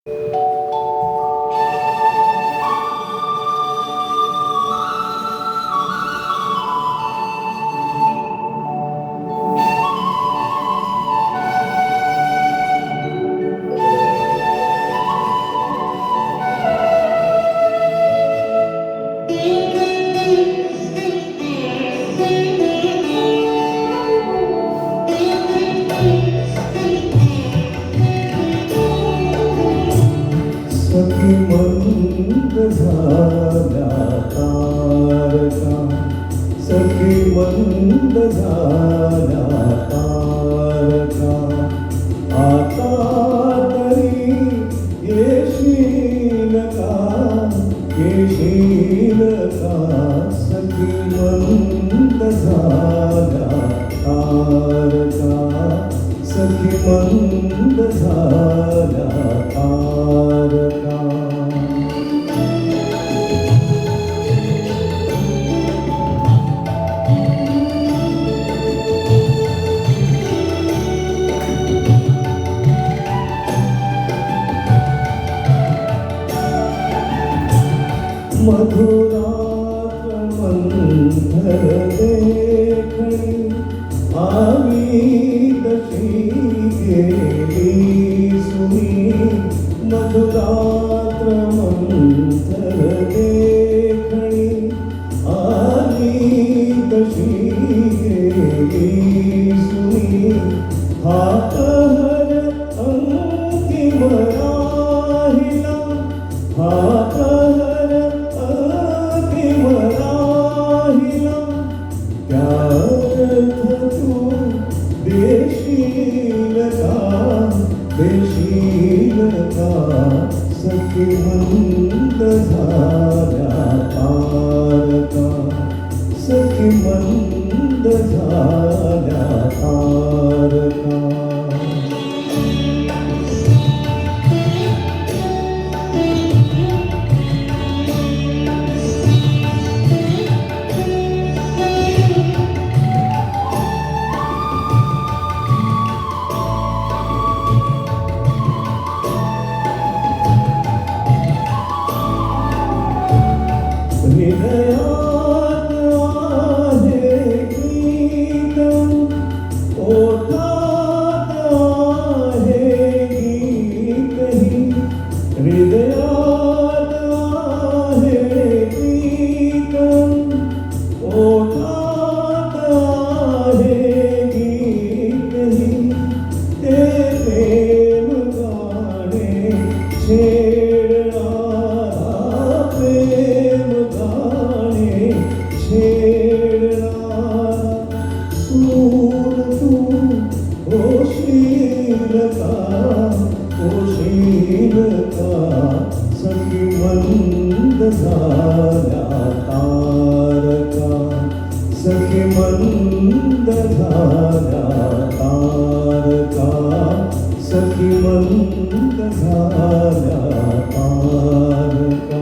सखी मंद झाल्या तारका, सखी मंद झाल्या तारका, आता तरी येशील का, येशील का, सखी मंद झाल्या तारका, सखी मंद झाल्या तारका. मधुरात मंथर देखणी आम्ही तशी गेली सुनी, मधुरात मंथर देखणी आम्ही तशी गेली सुनी, हात हर अंतिम राहिला, हात हर अंतिम राहिला, त्यार्थ तू देशील का, देशील का, सखी मंद झाल्या तारका, सखी मंद झाल्या तारका. हृदयात आहे गीत, ओठात आहे गीतही, हृदयात आहे गीत, ओठात आहे गीतही, ते प्रेम गाणे छेडणारा प्रेम गाणे छेडणारा, सूर तू होशील का, होशील का, सखी मंद झाल्या तारका, सखी मंद झाल्या तारका, सखी मंद झाल्या तारका.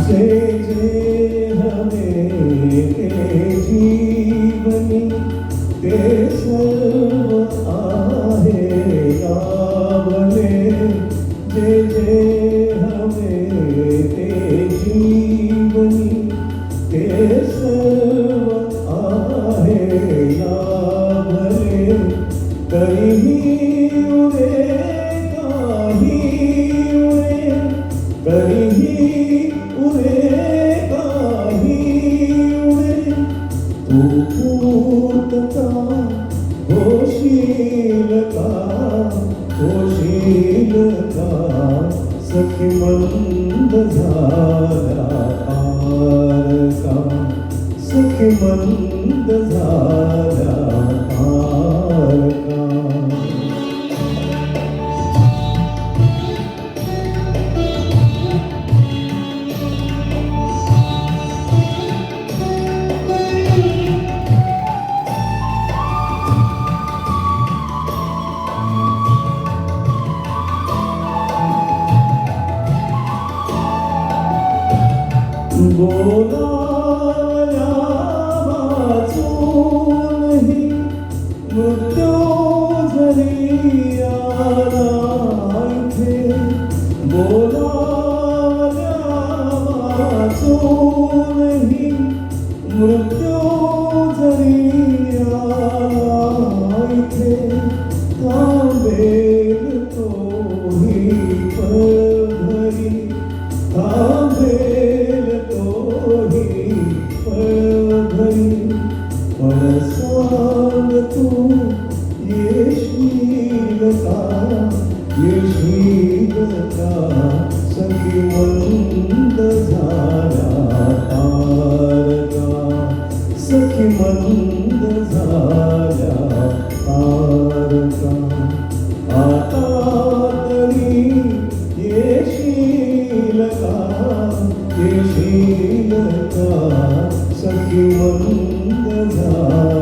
जे जे हवे ते जीवनी, ते सर्व आहे लाभले, जे जे हवे ते जीवनी, ते सर्व आहे लाभले, तरीही उरे काही उरे, तरीही उरे काही उरे, तू पूर्तता होशील का, होशील का, सखी मंद झाल्या तारका, सखी मंद झाल्या तारका. बोलावल्या वाचूनही मृत्यू जरी आला इथे, बोलावल्या वाचूनही मृत्यू जरी आला इथे, थांबेल तोही पळभरी, थांबेल तोही पळभरी. पण सांग तू येशील का, येशील का, सखी मंद झाला तारका, सखी मंद झाल्या तारका. आता तरी येशील का, येशील का, सखी मंद झाल्या